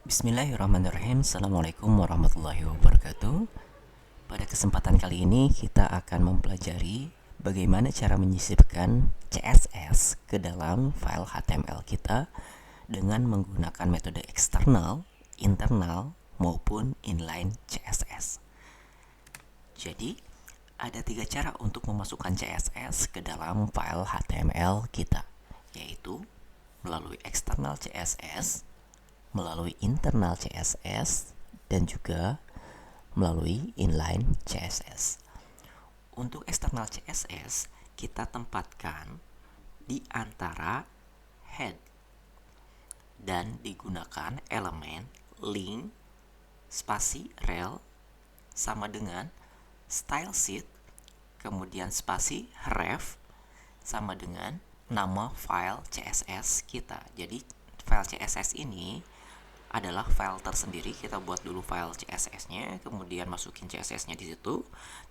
Bismillahirrahmanirrahim. Assalamualaikum warahmatullahi wabarakatuh. Pada kesempatan kali ini kita akan mempelajari bagaimana cara menyisipkan CSS ke dalam file HTML kita dengan menggunakan metode eksternal, internal, maupun inline CSS. Jadi, ada 3 cara untuk memasukkan CSS ke dalam file HTML kita, yaitu melalui eksternal CSS, melalui internal CSS, dan juga melalui inline CSS. Untuk eksternal CSS, kita tempatkan di antara head dan digunakan elemen link spasi rel sama dengan style sheet, kemudian spasi ref sama dengan nama file CSS kita. Jadi file CSS ini adalah file tersendiri. Kita buat dulu file CSS-nya, kemudian masukin CSS-nya di situ,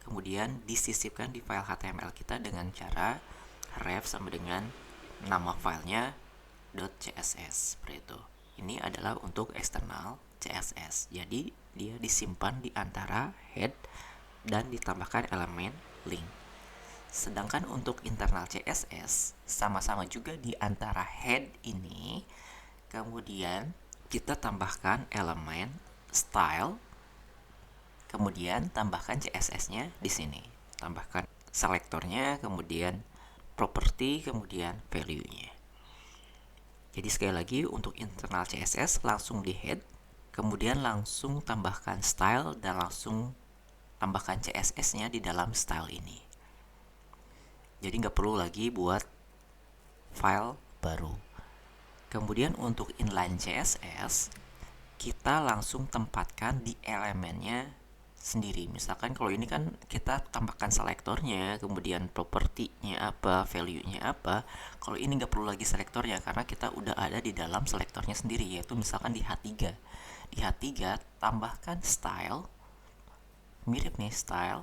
kemudian disisipkan di file HTML kita dengan cara ref sama dengan nama filenya .css seperti itu. Ini adalah untuk eksternal CSS. Jadi dia disimpan di antara head dan ditambahkan elemen link. Sedangkan untuk internal CSS sama-sama juga di antara head ini, kemudian kita tambahkan elemen style, kemudian tambahkan CSS-nya di sini. Tambahkan selektornya, kemudian property, kemudian value-nya. Jadi sekali lagi untuk internal CSS langsung di head, kemudian langsung tambahkan style dan langsung tambahkan CSS-nya di dalam style ini. Jadi nggak perlu lagi buat file baru. Kemudian untuk inline CSS, kita langsung tempatkan di elemennya sendiri. Misalkan kalau ini kan kita tambahkan selektornya, kemudian propertinya apa, value-nya apa. Kalau ini nggak perlu lagi selektornya karena kita udah ada di dalam selektornya sendiri, yaitu misalkan di H3. Di H3 tambahkan style, mirip nih style,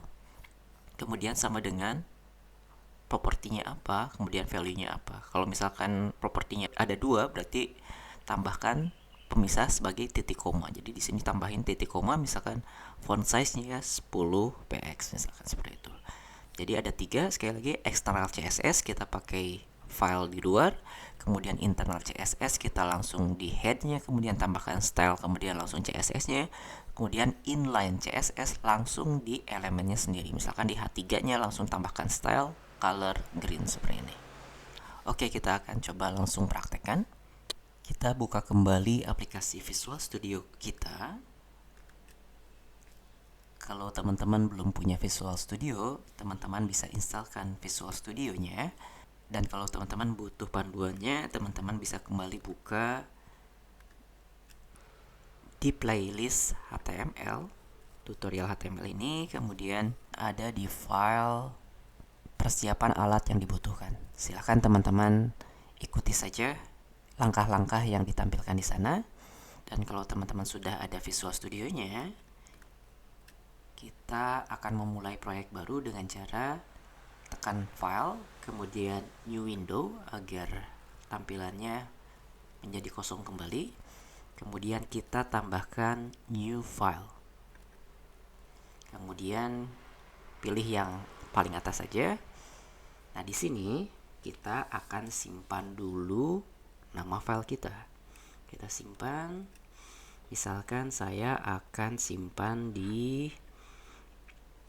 kemudian sama dengan propertinya apa, kemudian value-nya apa. Kalau misalkan propertinya ada 2, berarti tambahkan pemisah sebagai titik koma. Jadi di sini tambahin titik koma, misalkan font size-nya 10 px misalkan seperti itu. Jadi ada 3, sekali lagi external CSS kita pakai file di luar, kemudian internal CSS kita langsung di head-nya, kemudian tambahkan style, kemudian langsung CSS-nya, kemudian inline CSS langsung di elemennya sendiri. Misalkan di H3-nya langsung tambahkan style, color green seperti ini. Oke, kita akan coba langsung praktekkan. Kita buka kembali aplikasi Visual Studio kita. Kalau teman-teman belum punya Visual Studio, teman-teman bisa instalkan Visual Studio-nya. Dan kalau teman-teman butuh panduannya, teman-teman bisa kembali buka di playlist HTML, tutorial HTML ini, kemudian ada di file persiapan alat yang dibutuhkan. Silakan teman-teman ikuti saja langkah-langkah yang ditampilkan di sana. Dan kalau teman-teman sudah ada Visual Studio-nya, kita akan memulai proyek baru dengan cara tekan file, kemudian new window agar tampilannya menjadi kosong kembali. Kemudian kita tambahkan new file. Kemudian pilih yang paling atas saja. Nah, di sini kita akan simpan dulu nama file kita. Kita simpan. Misalkan saya akan simpan di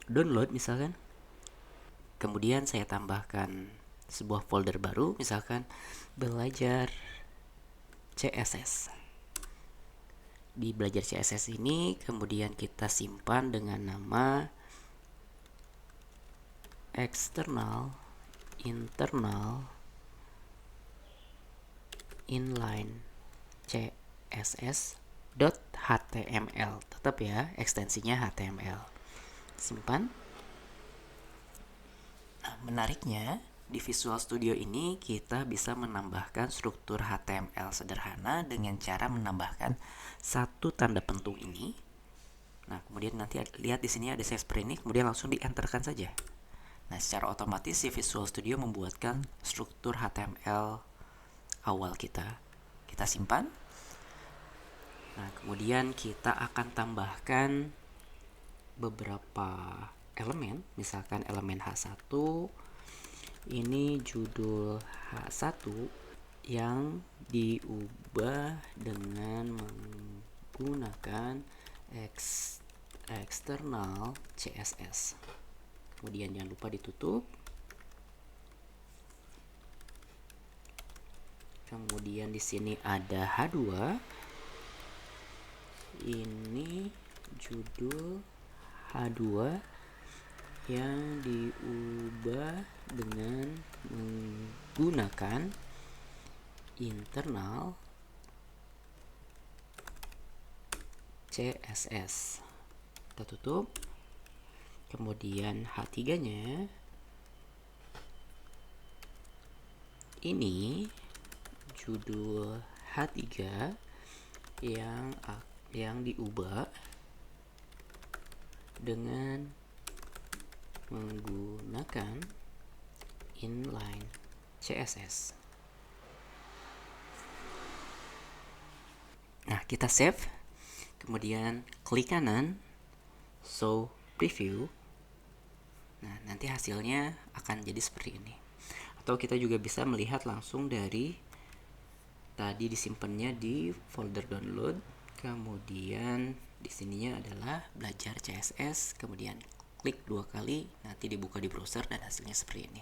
download misalkan. Kemudian saya tambahkan sebuah folder baru, misalkan belajar CSS. Di belajar CSS ini kemudian kita simpan dengan nama external, internal, inline css.html. Tetap ya, ekstensinya HTML. Simpan. Nah, menariknya di Visual Studio ini kita bisa menambahkan struktur HTML sederhana dengan cara menambahkan satu tanda pentung ini. Nah, kemudian nanti lihat di sini ada saya seperti ini, kemudian langsung di-enterkan saja. Nah, secara otomatis si Visual Studio membuatkan struktur HTML awal kita. Kita simpan. Nah, kemudian kita akan tambahkan beberapa elemen, misalkan elemen H1 ini judul H1 yang diubah dengan menggunakan eksternal CSS. Kemudian jangan lupa ditutup. Kemudian di sini ada H2. Ini judul H2 yang diubah dengan menggunakan internal CSS. Kita tutup. Kemudian H3-nya ini judul H3 yang diubah dengan menggunakan inline CSS. Nah, kita save. Kemudian klik kanan, show preview. Nah, nanti hasilnya akan jadi seperti ini. Atau kita juga bisa melihat langsung dari tadi disimpannya di folder download. Kemudian di sininya adalah belajar CSS. Kemudian klik 2 kali, nanti dibuka di browser dan hasilnya seperti ini.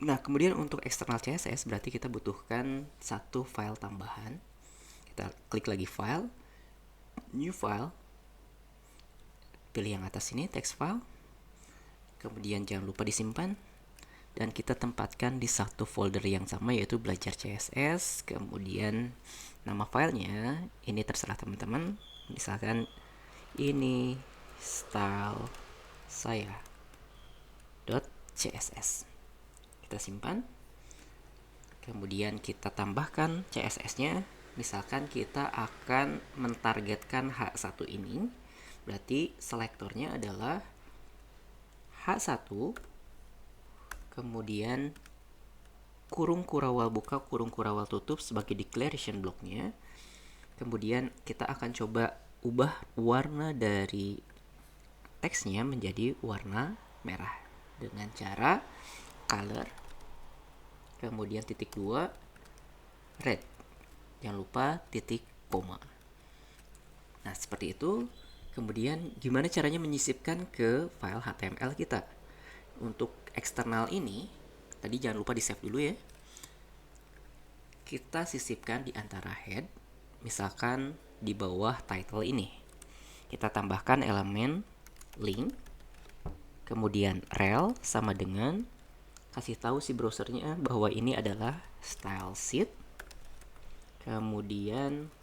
Nah, kemudian untuk eksternal CSS berarti kita butuhkan satu file tambahan. Kita klik lagi file, new file. Pilih yang atas ini, text file. Kemudian jangan lupa disimpan. Dan kita tempatkan di satu folder yang sama, yaitu belajar CSS. Kemudian nama filenya, ini terserah teman-teman. Misalkan ini style saya .css. Kita simpan. Kemudian kita tambahkan CSS-nya. Misalkan kita akan mentargetkan H1 ini. Berarti selektornya adalah H1, kemudian kurung kurawal buka, kurung kurawal tutup sebagai declaration blocknya. Kemudian kita akan coba ubah warna dari teksnya menjadi warna merah dengan cara color, kemudian titik 2, red. Jangan lupa titik koma. Nah, seperti itu. Kemudian gimana caranya menyisipkan ke file HTML kita? Untuk eksternal ini, tadi jangan lupa di save dulu ya. Kita sisipkan di antara head, misalkan di bawah title ini. Kita tambahkan elemen link, kemudian rel sama dengan kasih tahu si browsernya bahwa ini adalah style sheet. Kemudian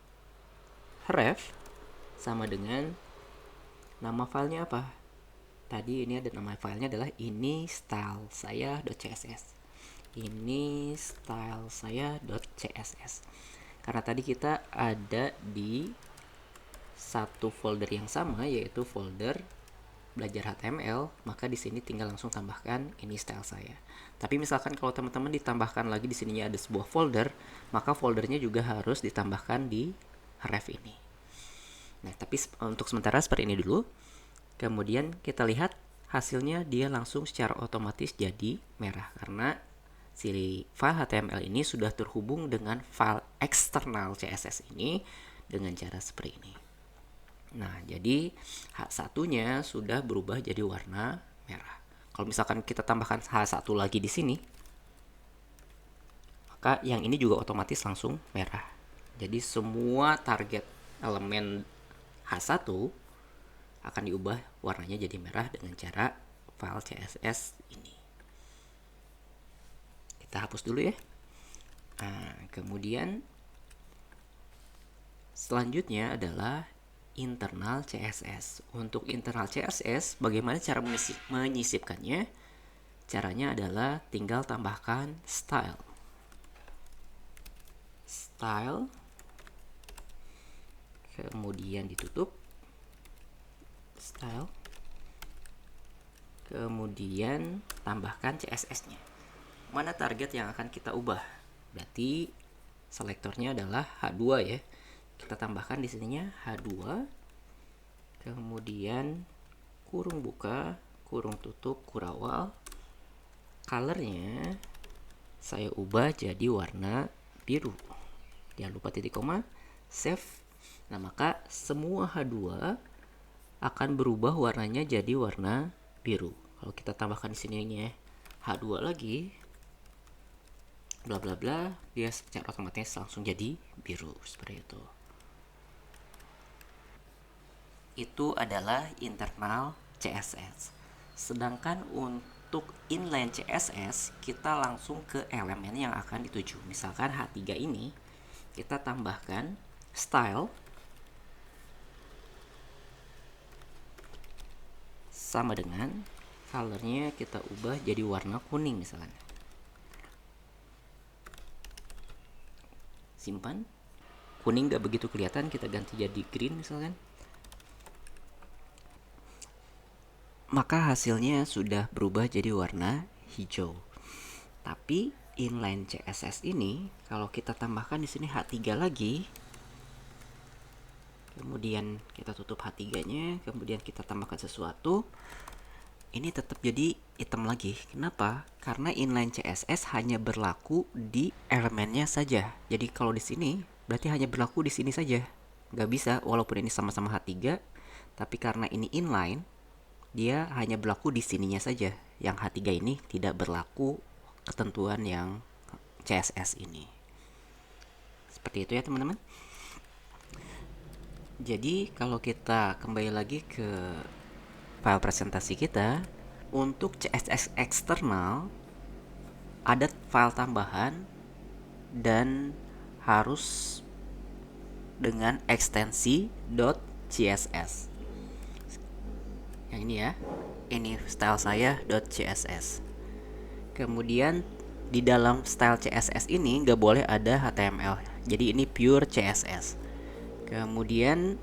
href sama dengan nama filenya apa? Tadi ini ada nama filenya adalah ini style saya.css. Ini style saya.css. Karena tadi kita ada di satu folder yang sama, yaitu folder belajar HTML, maka di sini tinggal langsung tambahkan ini style saya. Tapi misalkan kalau teman-teman ditambahkan lagi di sininya ada sebuah folder, maka foldernya juga harus ditambahkan di href ini. Nah, tapi untuk sementara seperti ini dulu. Kemudian kita lihat hasilnya dia langsung secara otomatis jadi merah karena si file HTML ini sudah terhubung dengan file eksternal CSS ini dengan cara seperti ini. Nah, jadi H1-nya sudah berubah jadi warna merah. Kalau misalkan kita tambahkan H1 lagi di sini, maka yang ini juga otomatis langsung merah. Jadi semua target elemen H1 akan diubah warnanya jadi merah dengan cara file CSS ini. Kita hapus dulu ya. Nah, kemudian selanjutnya adalah internal CSS. Untuk internal CSS, bagaimana cara menyisipkannya? Caranya adalah tinggal tambahkan style. Style. Kemudian ditutup. Style. Kemudian tambahkan CSS-nya. Mana target yang akan kita ubah? Berarti selektornya adalah H2 ya. Kita tambahkan di sininya H2, kemudian kurung buka, kurung tutup, kurawal. Colornya saya ubah jadi warna biru. Jangan lupa titik koma, save. Nah, maka semua H2 akan berubah warnanya jadi warna biru. Kalau kita tambahkan di sini ya, H2 lagi, bla bla bla, dia secara otomatis langsung jadi biru seperti itu. Itu adalah internal CSS. Sedangkan untuk inline CSS, kita langsung ke elemen yang akan dituju. Misalkan H3 ini, kita tambahkan style sama dengan colornya kita ubah jadi warna kuning misalkan. Simpan. Kuning gak begitu kelihatan, kita ganti jadi green misalkan. Maka hasilnya sudah berubah jadi warna hijau. Tapi inline CSS ini kalau kita tambahkan di sini H3 lagi, kemudian kita tutup H3-nya, kemudian kita tambahkan sesuatu, ini tetap jadi hitam lagi. Kenapa? Karena inline CSS hanya berlaku di elemennya saja. Jadi kalau di sini berarti hanya berlaku di sini saja. Nggak bisa, walaupun ini sama-sama H3, tapi karena ini inline, dia hanya berlaku di sininya saja. Yang H3 ini tidak berlaku ketentuan yang CSS ini. Seperti itu ya teman-teman. Jadi kalau kita kembali lagi ke file presentasi kita, untuk CSS eksternal ada file tambahan dan harus dengan ekstensi .css. Yang ini ya, ini style saya .css. Kemudian di dalam style CSS ini nggak boleh ada HTML, jadi ini pure CSS. Kemudian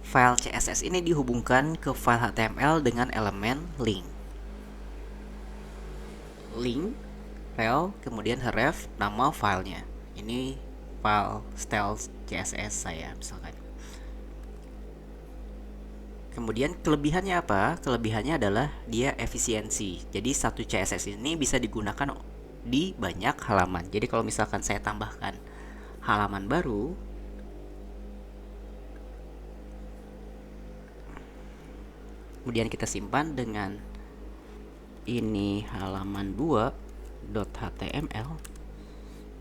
file CSS ini dihubungkan ke file HTML dengan elemen link. Link, rel, kemudian href, nama filenya. Ini file style CSS saya misalkan. Kemudian kelebihannya apa? Kelebihannya adalah dia efisiensi. Jadi satu CSS ini bisa digunakan di banyak halaman. Jadi kalau misalkan saya tambahkan halaman baru, kemudian kita simpan dengan ini halaman 2.html,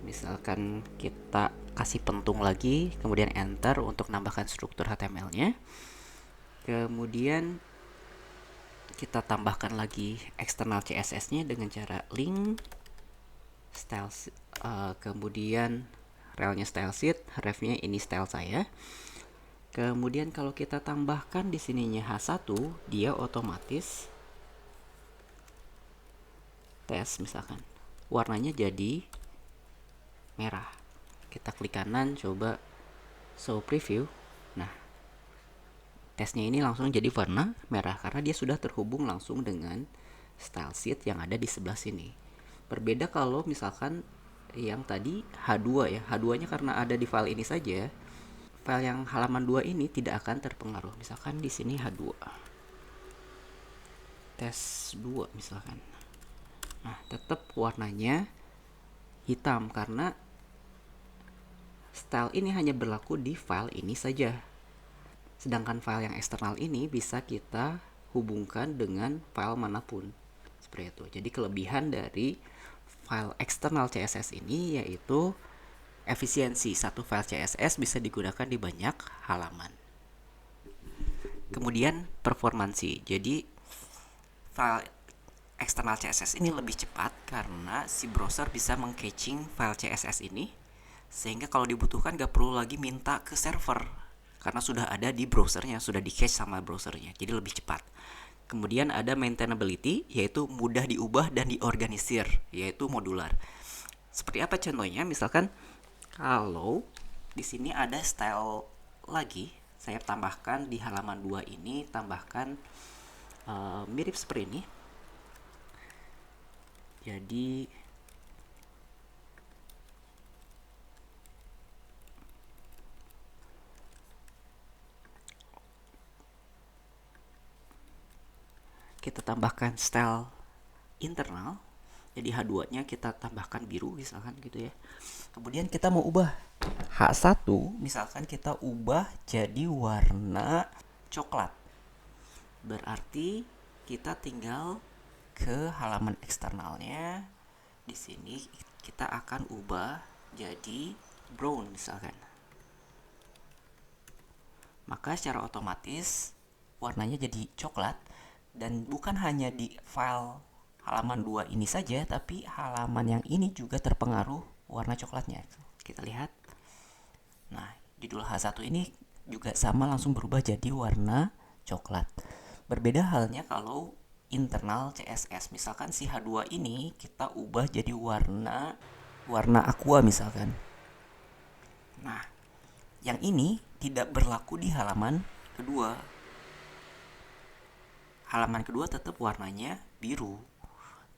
misalkan kita kasih pentung lagi, kemudian enter untuk nambahkan struktur HTML-nya. Kemudian kita tambahkan lagi eksternal CSS-nya dengan cara link, style, kemudian relnya style sheet, refnya ini style saya. Kemudian kalau kita tambahkan di sininya H1, dia otomatis tes misalkan. Warnanya jadi merah. Kita klik kanan, coba show preview. Nah, tesnya ini langsung jadi warna merah karena dia sudah terhubung langsung dengan style sheet yang ada di sebelah sini. Berbeda kalau misalkan yang tadi H2 ya. H2-nya karena ada di file ini saja, file yang halaman 2 ini tidak akan terpengaruh. Misalkan di sini H2. Tes 2 misalkan. Nah, tetap warnanya hitam karena style ini hanya berlaku di file ini saja. Sedangkan file yang eksternal ini bisa kita hubungkan dengan file manapun. Seperti itu. Jadi kelebihan dari file eksternal CSS ini yaitu efisiensi. Satu file CSS bisa digunakan di banyak halaman. Kemudian performansi. Jadi file eksternal CSS ini lebih cepat karena si browser bisa meng-caching file CSS ini, sehingga kalau dibutuhkan gak perlu lagi minta ke server karena sudah ada di browsernya, sudah di-cache sama browsernya, jadi lebih cepat. Kemudian ada maintainability, yaitu mudah diubah dan diorganisir, yaitu modular. Seperti apa contohnya? Misalkan kalau di sini ada style lagi, saya tambahkan di halaman 2 ini, tambahkan mirip seperti ini. Jadi kita tambahkan style internal. Jadi H2-nya kita tambahkan biru misalkan gitu ya. Kemudian kita mau ubah H1, misalkan kita ubah jadi warna coklat. Berarti kita tinggal ke halaman eksternalnya. Di sini kita akan ubah jadi brown misalkan. Maka secara otomatis warnanya jadi coklat, dan bukan hanya di file halaman 2 ini saja, tapi halaman yang ini juga terpengaruh warna coklatnya. Kita lihat. Nah, judul H1 ini juga sama, langsung berubah jadi warna coklat. Berbeda halnya kalau internal CSS. Misalkan si H2 ini kita ubah jadi warna aqua misalkan. Nah, yang ini tidak berlaku di halaman kedua. Halaman kedua tetap warnanya biru,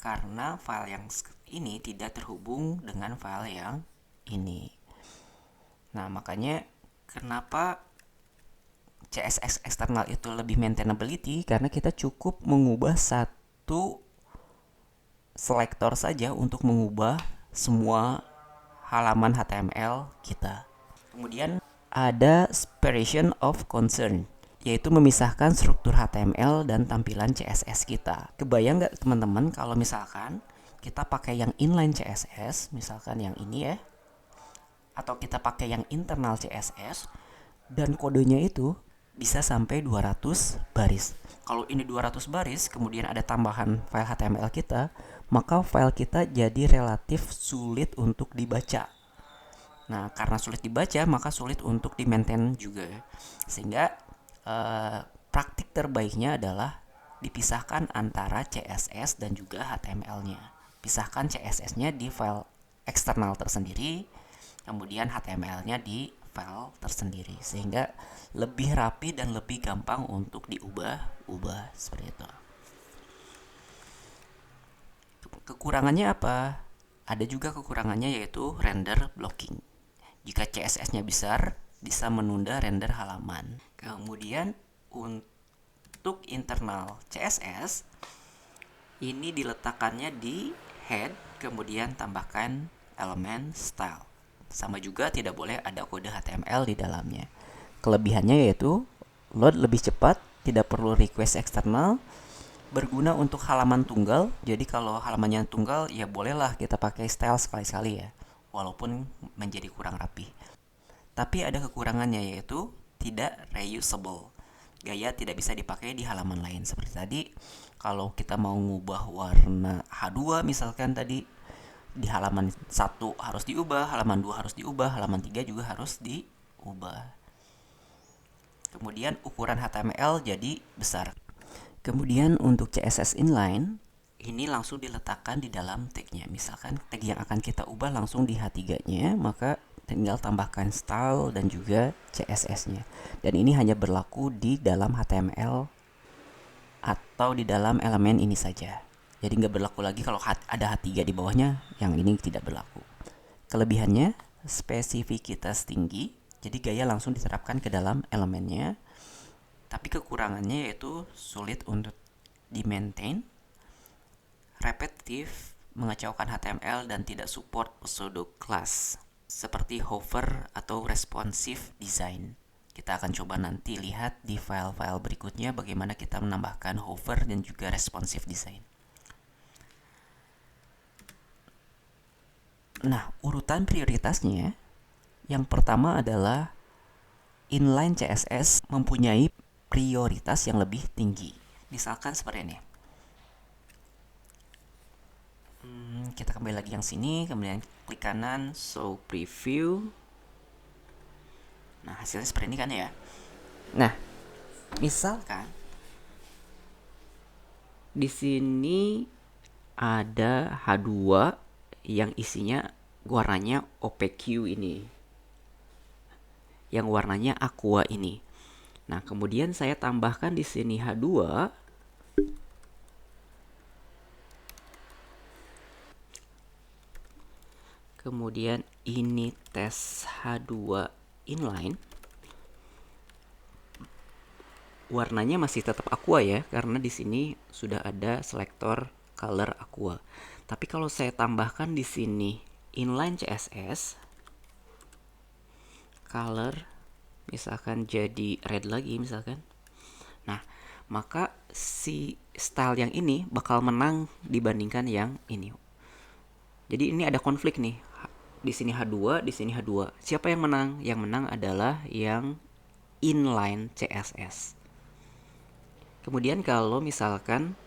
karena file yang ini tidak terhubung dengan file yang ini. Nah, makanya kenapa CSS eksternal itu lebih maintainability, karena kita cukup mengubah satu selektor saja untuk mengubah semua halaman HTML kita. Kemudian ada separation of concern, yaitu memisahkan struktur HTML dan tampilan CSS kita. Kebayang nggak teman-teman kalau misalkan kita pakai yang inline CSS, misalkan yang ini ya, atau kita pakai yang internal CSS, dan kodenya itu bisa sampai 200 baris. Kalau ini 200 baris, kemudian ada tambahan file HTML kita, maka file kita jadi relatif sulit untuk dibaca. Nah, karena sulit dibaca, maka sulit untuk di-maintain juga. Sehingga praktik terbaiknya adalah dipisahkan antara CSS dan juga HTML-nya. Pisahkan CSS-nya di file eksternal tersendiri, kemudian HTML-nya di file tersendiri, sehingga lebih rapi dan lebih gampang untuk diubah-ubah seperti itu. Kekurangannya apa? Ada juga kekurangannya, yaitu render blocking. Jika CSS-nya besar, bisa menunda render halaman. Kemudian untuk internal CSS, ini diletakkannya di head, kemudian tambahkan elemen style. Sama juga tidak boleh ada kode HTML di dalamnya. Kelebihannya yaitu load lebih cepat, tidak perlu request eksternal, berguna untuk halaman tunggal. Jadi kalau halamannya tunggal, ya bolehlah kita pakai style sekali-sekali ya, walaupun menjadi kurang rapi. Tapi ada kekurangannya, yaitu tidak reusable. Gaya tidak bisa dipakai di halaman lain. Seperti tadi, kalau kita mau ngubah warna H2 misalkan tadi, di halaman 1 harus diubah, halaman 2 harus diubah, halaman 3 juga harus diubah. Kemudian ukuran HTML jadi besar. Kemudian untuk CSS inline, ini langsung diletakkan di dalam tag-nya. Misalkan tag yang akan kita ubah langsung di H3-nya, maka tinggal tambahkan style dan juga CSS-nya. Dan ini hanya berlaku di dalam HTML atau di dalam elemen ini saja. Jadi nggak berlaku lagi kalau ada H3 di bawahnya, yang ini tidak berlaku. Kelebihannya, spesifikitas tinggi, jadi gaya langsung diterapkan ke dalam elemennya. Tapi kekurangannya yaitu sulit untuk di-maintain, repetitif, mengacaukan HTML, dan tidak support pseudo class seperti hover atau responsive design. Kita akan coba nanti lihat di file-file berikutnya bagaimana kita menambahkan hover dan juga responsive design. Nah, urutan prioritasnya, yang pertama adalah inline CSS mempunyai prioritas yang lebih tinggi. Misalkan seperti ini. Kita kembali lagi yang sini, kemudian klik kanan, show preview. Nah, hasilnya seperti ini kan ya. Nah, misalkan di sini ada H2 yang isinya warnanya OPQ ini, yang warnanya aqua ini. Nah, kemudian saya tambahkan di sini H2. Kemudian ini tes H2 inline. warnanya masih tetap aqua ya, karena di sini sudah ada selektor color aqua. Tapi kalau saya tambahkan di sini inline CSS color misalkan jadi red lagi misalkan. Nah, maka si style yang ini bakal menang dibandingkan yang ini. Jadi ini ada konflik nih. Di sini H2, di sini H2. Siapa yang menang? Yang menang adalah yang inline CSS. Kemudian kalau misalkan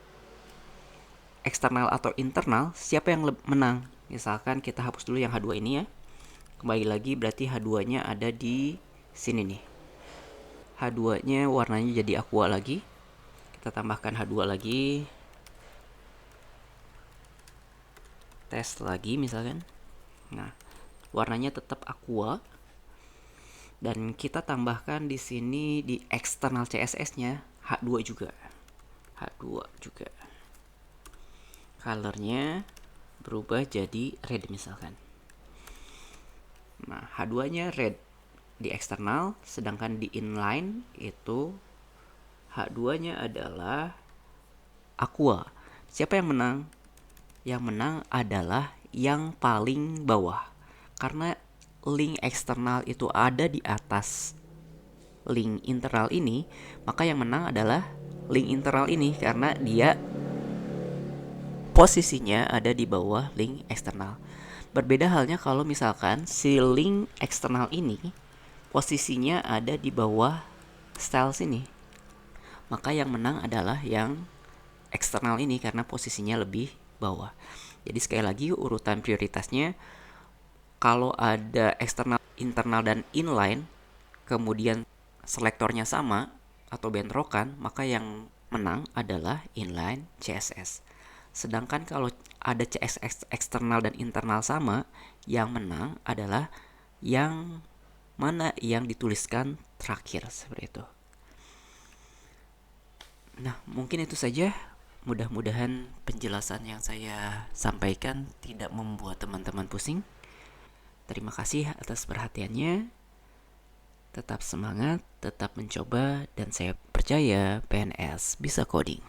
eksternal atau internal, siapa yang menang? Misalkan kita hapus dulu yang H2 ini ya. Kembali lagi berarti H2-nya ada di sini nih. H2-nya warnanya jadi aqua lagi. Kita tambahkan H2 lagi. Tes lagi misalkan. Nah, warnanya tetap aqua. Dan kita tambahkan di sini di eksternal CSS-nya H2 juga. H2 juga. Colornya berubah jadi red misalkan. Nah, H2-nya red di eksternal, sedangkan di inline itu H2-nya adalah aqua. Siapa yang menang? Yang menang adalah yang paling bawah. Karena link eksternal itu ada di atas link internal ini, maka yang menang adalah link internal ini karena dia posisinya ada di bawah link eksternal. Berbeda halnya kalau misalkan si link eksternal ini posisinya ada di bawah style sini, maka yang menang adalah yang eksternal ini karena posisinya lebih bawah. Jadi sekali lagi urutan prioritasnya, kalau ada eksternal, internal, dan inline, kemudian selektornya sama atau bentrokan, maka yang menang adalah inline CSS. Sedangkan kalau ada CSS eksternal dan internal sama, yang menang adalah yang mana yang dituliskan terakhir, seperti itu. Nah, mungkin itu saja. Mudah-mudahan penjelasan yang saya sampaikan tidak membuat teman-teman pusing. Terima kasih atas perhatiannya. Tetap semangat, tetap mencoba, dan saya percaya PNS bisa coding.